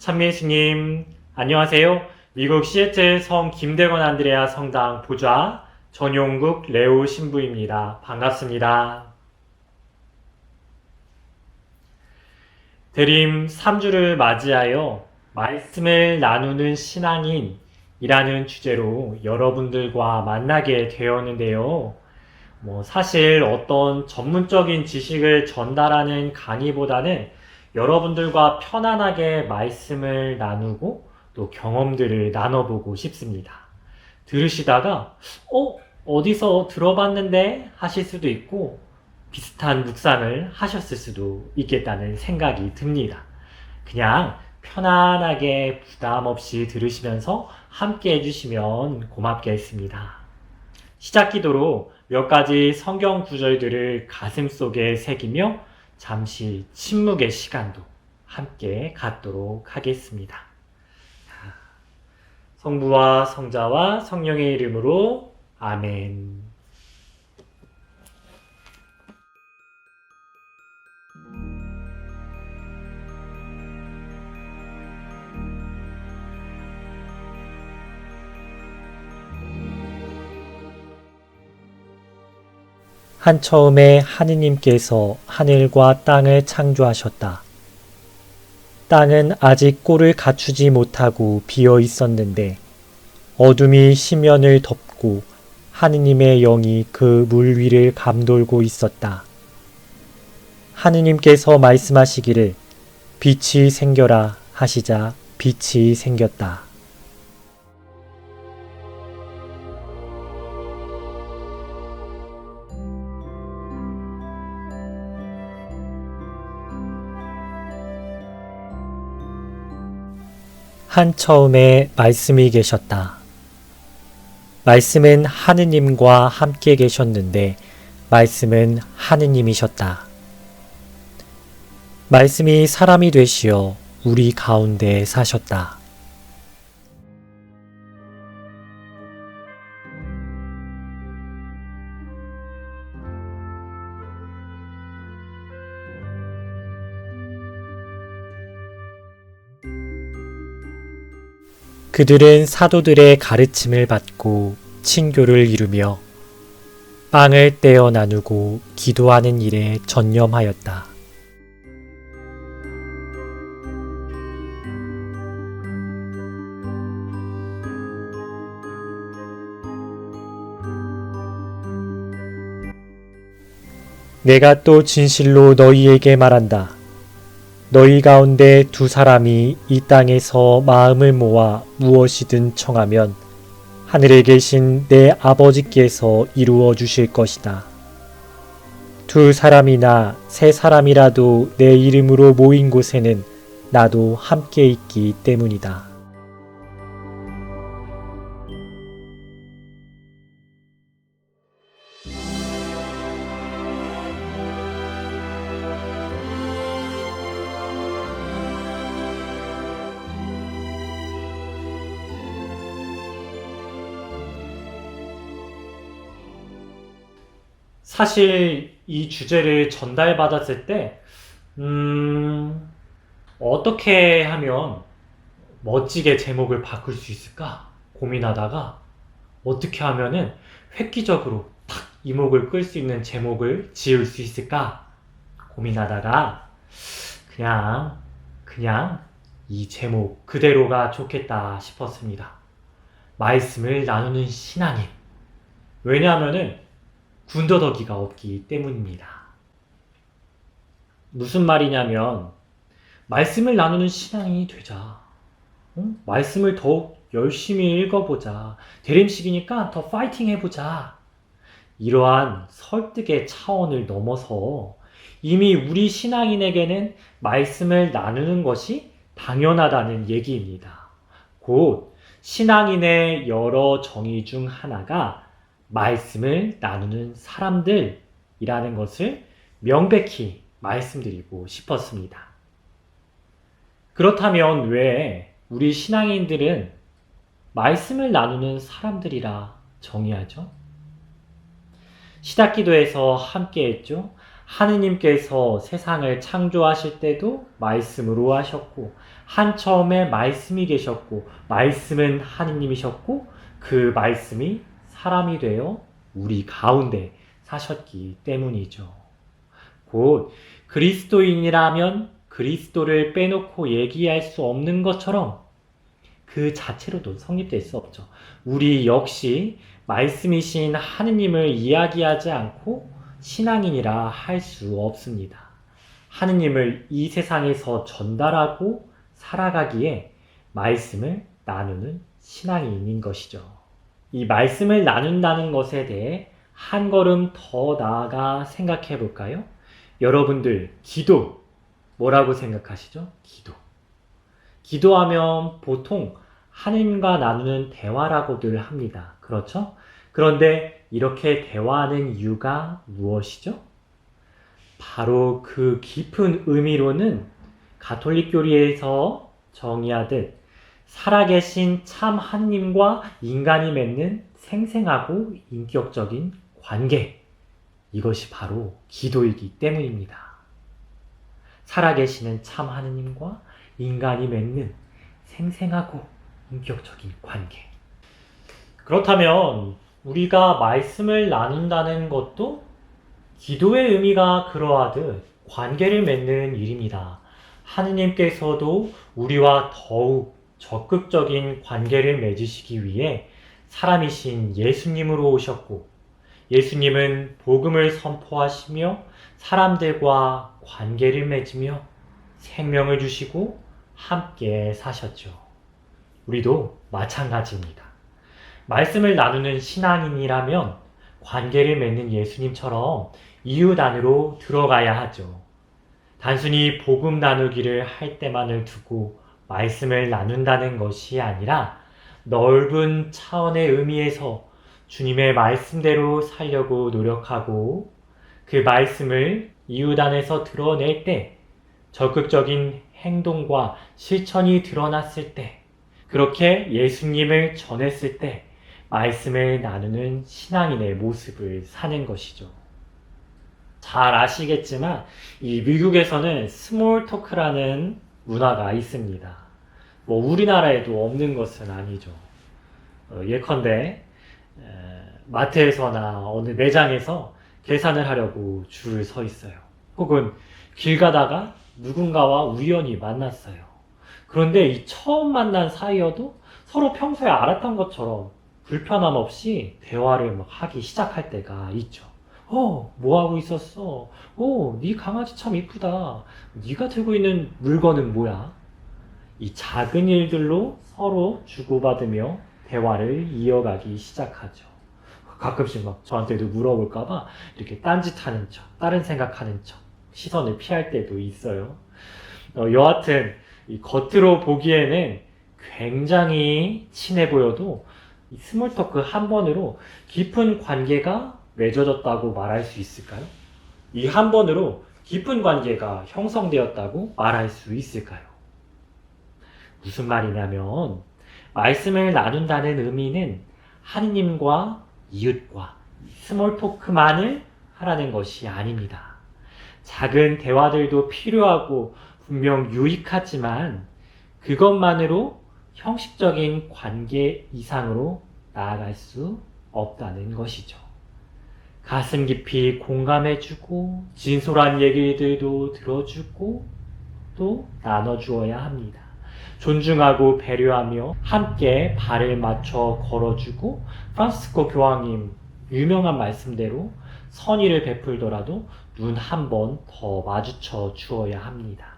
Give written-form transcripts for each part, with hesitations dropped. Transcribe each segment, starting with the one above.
찬미수님, 안녕하세요. 미국 시애틀 성 김대건 안드레아 성당 보좌 전용국 레오 신부입니다. 반갑습니다. 대림 3주를 맞이하여 말씀을 나누는 신앙인이라는 주제로 여러분들과 만나게 되었는데요. 사실 어떤 전문적인 지식을 전달하는 강의보다는 여러분들과 편안하게 말씀을 나누고 또 경험들을 나눠보고 싶습니다. 들으시다가 어디서 들어봤는데 하실 수도 있고 비슷한 묵상을 하셨을 수도 있겠다는 생각이 듭니다. 그냥 편안하게 부담 없이 들으시면서 함께 해주시면 고맙겠습니다. 시작 기도로 몇 가지 성경 구절들을 가슴속에 새기며 잠시 침묵의 시간도 함께 갖도록 하겠습니다. 성부와 성자와 성령의 이름으로 아멘. 한처음에 하느님께서 하늘과 땅을 창조하셨다. 땅은 아직 꼴을 갖추지 못하고 비어 있었는데 어둠이 시면을 덮고 하느님의 영이 그 물 위를 감돌고 있었다. 하느님께서 말씀하시기를 빛이 생겨라 하시자 빛이 생겼다. 한처음에 말씀이 계셨다. 말씀은 하느님과 함께 계셨는데 말씀은 하느님이셨다. 말씀이 사람이 되시어 우리 가운데 사셨다. 그들은 사도들의 가르침을 받고 친교를 이루며 빵을 떼어 나누고 기도하는 일에 전념하였다. 내가 또 진실로 너희에게 말한다. 너희 가운데 두 사람이 이 땅에서 마음을 모아 무엇이든 청하면 하늘에 계신 내 아버지께서 이루어 주실 것이다. 두 사람이나 세 사람이라도 내 이름으로 모인 곳에는 나도 함께 있기 때문이다. 사실 이 주제를 전달받았을 때 어떻게 하면 멋지게 제목을 바꿀 수 있을까 고민하다가 어떻게 하면은 획기적으로 탁 이목을 끌 수 있는 제목을 지을 수 있을까 고민하다가 그냥 이 제목 그대로가 좋겠다 싶었습니다. 말씀을 나누는 신앙인. 왜냐하면은 군더더기가 없기 때문입니다. 무슨 말이냐면 말씀을 나누는 신앙인이 되자. 말씀을 더욱 열심히 읽어보자. 대림식이니까 더 파이팅 해보자. 이러한 설득의 차원을 넘어서 이미 우리 신앙인에게는 말씀을 나누는 것이 당연하다는 얘기입니다. 곧 신앙인의 여러 정의 중 하나가 말씀을 나누는 사람들이라는 것을 명백히 말씀드리고 싶었습니다. 그렇다면 왜 우리 신앙인들은 말씀을 나누는 사람들이라 정의하죠? 시작기도에서 함께 했죠. 하느님께서 세상을 창조하실 때도 말씀으로 하셨고, 한 처음에 말씀이 계셨고, 말씀은 하느님이셨고, 그 말씀이 사람이 되어 우리 가운데 사셨기 때문이죠. 곧 그리스도인이라면 그리스도를 빼놓고 얘기할 수 없는 것처럼 그 자체로도 성립될 수 없죠. 우리 역시 말씀이신 하느님을 이야기하지 않고 신앙인이라 할 수 없습니다. 하느님을 이 세상에서 전달하고 살아가기에 말씀을 나누는 신앙인인 것이죠. 이 말씀을 나눈다는 것에 대해 한 걸음 더 나아가 생각해 볼까요? 여러분들, 기도, 뭐라고 생각하시죠? 기도하면 보통 하느님과 나누는 대화라고들 합니다. 그렇죠? 그런데 이렇게 대화하는 이유가 무엇이죠? 바로 그 깊은 의미로는 가톨릭 교리에서 정의하듯 살아계신 참 하느님과 인간이 맺는 생생하고 인격적인 관계, 이것이 바로 기도이기 때문입니다. 살아계시는 참 하느님과 인간이 맺는 생생하고 인격적인 관계. 그렇다면 우리가 말씀을 나눈다는 것도 기도의 의미가 그러하듯 관계를 맺는 일입니다. 하느님께서도 우리와 더욱 적극적인 관계를 맺으시기 위해 사람이신 예수님으로 오셨고, 예수님은 복음을 선포하시며 사람들과 관계를 맺으며 생명을 주시고 함께 사셨죠. 우리도 마찬가지입니다. 말씀을 나누는 신앙인이라면 관계를 맺는 예수님처럼 이웃 안으로 들어가야 하죠. 단순히 복음 나누기를 할 때만을 두고 말씀을 나눈다는 것이 아니라 넓은 차원의 의미에서 주님의 말씀대로 살려고 노력하고, 그 말씀을 이웃 안에서 드러낼 때 적극적인 행동과 실천이 드러났을 때, 그렇게 예수님을 전했을 때 말씀을 나누는 신앙인의 모습을 사는 것이죠. 잘 아시겠지만 이 미국에서는 스몰 토크라는 문화가 있습니다. 우리나라에도 없는 것은 아니죠. 예컨대 마트에서나 어느 매장에서 계산을 하려고 줄을 서 있어요. 혹은 길 가다가 누군가와 우연히 만났어요. 그런데 이 처음 만난 사이여도 서로 평소에 알았던 것처럼 불편함 없이 대화를 하기 시작할 때가 있죠. 뭐 하고 있었어? 네 강아지 참 이쁘다. 네가 들고 있는 물건은 뭐야? 이 작은 일들로 서로 주고받으며 대화를 이어가기 시작하죠. 가끔씩 저한테도 물어볼까봐 이렇게 딴짓하는 척, 다른 생각하는 척, 시선을 피할 때도 있어요. 여하튼 이 겉으로 보기에는 굉장히 친해 보여도 이 스몰 토크 한 번으로 깊은 관계가 맺어졌다고 말할 수 있을까요? 이 한 번으로 깊은 관계가 형성되었다고 말할 수 있을까요? 무슨 말이냐면 말씀을 나눈다는 의미는 하느님과 이웃과 스몰 토크만을 하라는 것이 아닙니다. 작은 대화들도 필요하고 분명 유익하지만 그것만으로 형식적인 관계 이상으로 나아갈 수 없다는 것이죠. 가슴 깊이 공감해주고 진솔한 얘기들도 들어주고 또 나눠주어야 합니다. 존중하고 배려하며 함께 발을 맞춰 걸어주고, 프란시스코 교황님 유명한 말씀대로 선의를 베풀더라도 눈 한 번 더 마주쳐 주어야 합니다.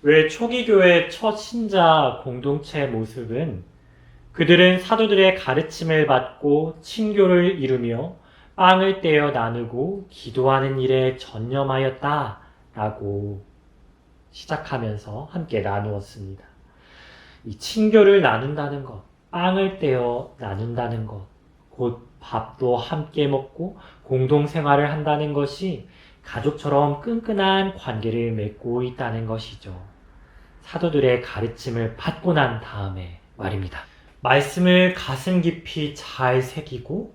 왜 초기 교회 첫 신자 공동체 모습은 그들은 사도들의 가르침을 받고 친교를 이루며 빵을 떼어 나누고 기도하는 일에 전념하였다라고 시작하면서 함께 나누었습니다. 이 친교를 나눈다는 것, 빵을 떼어 나눈다는 것, 곧 밥도 함께 먹고 공동생활을 한다는 것이 가족처럼 끈끈한 관계를 맺고 있다는 것이죠. 사도들의 가르침을 받고 난 다음에 말입니다. 말씀을 가슴 깊이 잘 새기고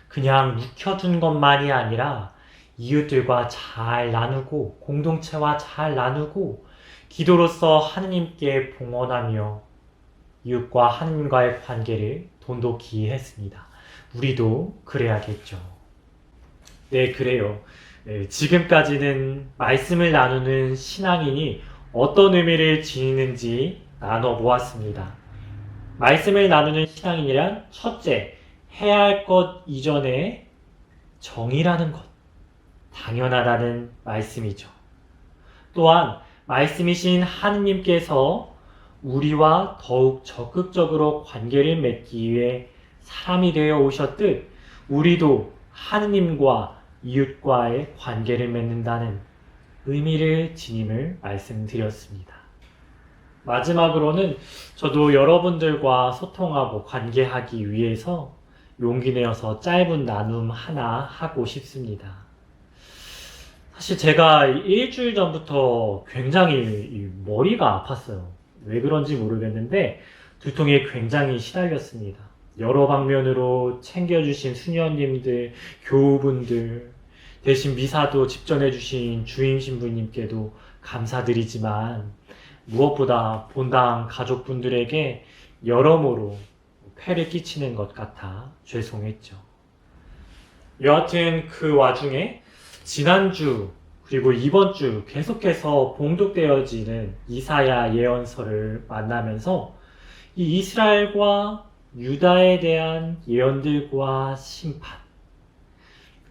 그냥 묵혀둔 것만이 아니라 이웃들과 잘 나누고 공동체와 잘 나누고 기도로서 하느님께 봉헌하며 이웃과 하느님과의 관계를 돈독히 했습니다. 우리도 그래야겠죠. 네, 그래요. 네, 지금까지는 말씀을 나누는 신앙인이 어떤 의미를 지니는지 나눠보았습니다. 말씀을 나누는 신앙인이란 첫째, 해야 할 것 이전에 정의라는 것, 당연하다는 말씀이죠. 또한 말씀이신 하느님께서 우리와 더욱 적극적으로 관계를 맺기 위해 사람이 되어 오셨듯 우리도 하느님과 이웃과의 관계를 맺는다는 의미를 지님을 말씀드렸습니다. 마지막으로는 저도 여러분들과 소통하고 관계하기 위해서 용기 내어서 짧은 나눔 하나 하고 싶습니다. 사실 제가 일주일 전부터 굉장히 머리가 아팠어요. 왜 그런지 모르겠는데 두통에 굉장히 시달렸습니다. 여러 방면으로 챙겨주신 수녀님들, 교우분들, 대신 미사도 집전해주신 주임 신부님께도 감사드리지만 무엇보다 본당 가족분들에게 여러모로 폐를 끼치는 것 같아 죄송했죠. 여하튼 그 와중에 지난주 그리고 이번 주 계속해서 봉독되어지는 이사야 예언서를 만나면서 이 이스라엘과 유다에 대한 예언들과 심판,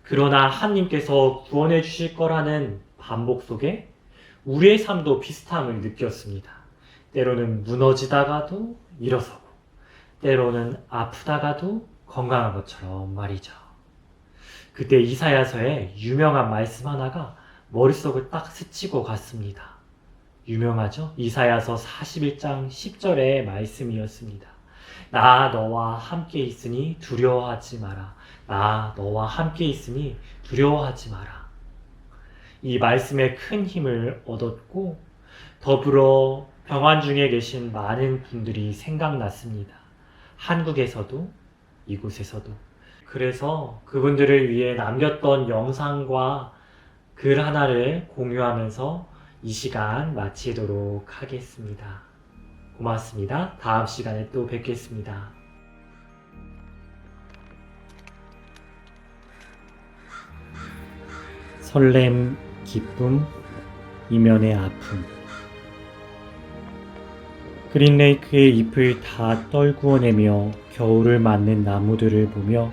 그러나 하나님께서 구원해 주실 거라는 반복 속에 우리의 삶도 비슷함을 느꼈습니다. 때로는 무너지다가도 일어서고, 때로는 아프다가도 건강한 것처럼 말이죠. 그때 이사야서에 유명한 말씀 하나가 머릿속을 딱 스치고 갔습니다. 유명하죠? 이사야서 41장 10절의 말씀이었습니다. 나 너와 함께 있으니 두려워하지 마라. 나 너와 함께 있으니 두려워하지 마라. 이 말씀에 큰 힘을 얻었고 더불어 병환 중에 계신 많은 분들이 생각났습니다. 한국에서도 이곳에서도. 그래서 그분들을 위해 남겼던 영상과 글 하나를 공유하면서 이 시간 마치도록 하겠습니다. 고맙습니다. 다음 시간에 또 뵙겠습니다. 설렘, 기쁨, 이면의 아픔. 그린레이크의 잎을 다 떨구어내며 겨울을 맞는 나무들을 보며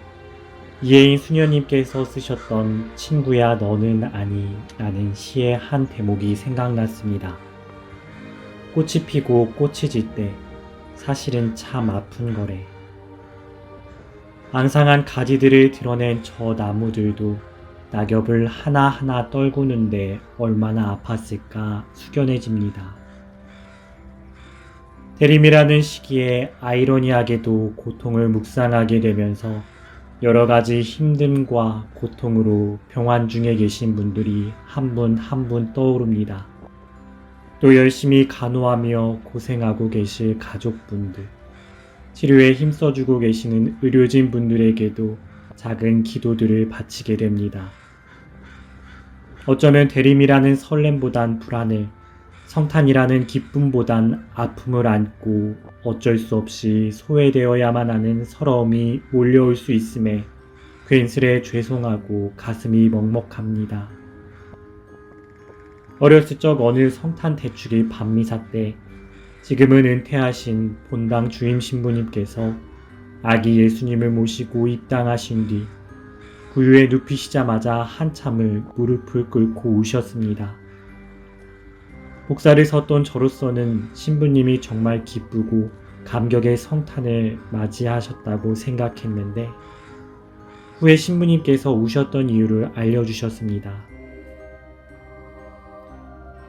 이혜인 수녀님께서 쓰셨던 친구야 너는 아니 라는 시의 한 대목이 생각났습니다. 꽃이 피고 꽃이 질 때 사실은 참 아픈 거래. 앙상한 가지들을 드러낸 저 나무들도 낙엽을 하나하나 떨구는데 얼마나 아팠을까 숙연해집니다. 대림이라는 시기에 아이러니하게도 고통을 묵상하게 되면서 여러 가지 힘듦과 고통으로 병환 중에 계신 분들이 한 분 한 분 떠오릅니다. 또 열심히 간호하며 고생하고 계실 가족분들, 치료에 힘써주고 계시는 의료진 분들에게도 작은 기도들을 바치게 됩니다. 어쩌면 대림이라는 설렘보단 불안을, 성탄이라는 기쁨보단 아픔을 안고 어쩔 수 없이 소외되어야만 하는 서러움이 몰려올 수 있음에 괜스레 죄송하고 가슴이 먹먹합니다. 어렸을 적 어느 성탄 대축일 밤미사 때 지금은 은퇴하신 본당 주임 신부님께서 아기 예수님을 모시고 입당하신 뒤 구유에 눕히시자마자 한참을 무릎을 꿇고 우셨습니다. 복사를 섰던 저로서는 신부님이 정말 기쁘고 감격의 성탄을 맞이하셨다고 생각했는데 후에 신부님께서 우셨던 이유를 알려주셨습니다.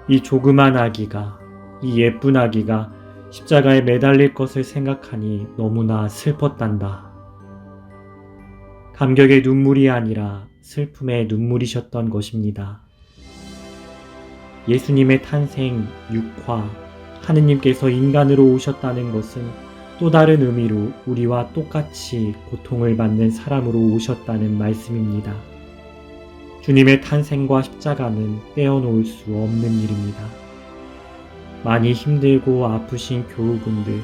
이 조그만 아기가, 이 예쁜 아기가 십자가에 매달릴 것을 생각하니 너무나 슬펐단다. 감격의 눈물이 아니라 슬픔의 눈물이셨던 것입니다. 예수님의 탄생, 육화, 하느님께서 인간으로 오셨다는 것은 또 다른 의미로 우리와 똑같이 고통을 받는 사람으로 오셨다는 말씀입니다. 주님의 탄생과 십자가는 떼어놓을 수 없는 일입니다. 많이 힘들고 아프신 교우분들,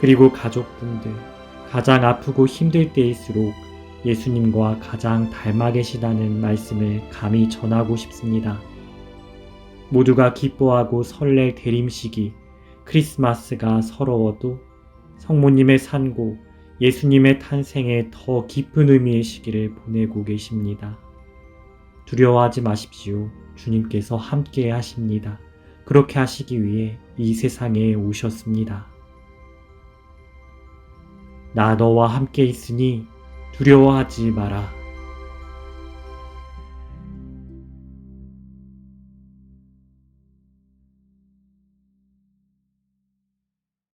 그리고 가족분들, 가장 아프고 힘들 때일수록 예수님과 가장 닮아 계시다는 말씀을 감히 전하고 싶습니다. 모두가 기뻐하고 설렐 대림시기, 크리스마스가 서러워도 성모님의 산고, 예수님의 탄생에 더 깊은 의미의 시기를 보내고 계십니다. 두려워하지 마십시오. 주님께서 함께 하십니다. 그렇게 하시기 위해 이 세상에 오셨습니다. 나 너와 함께 있으니 두려워하지 마라.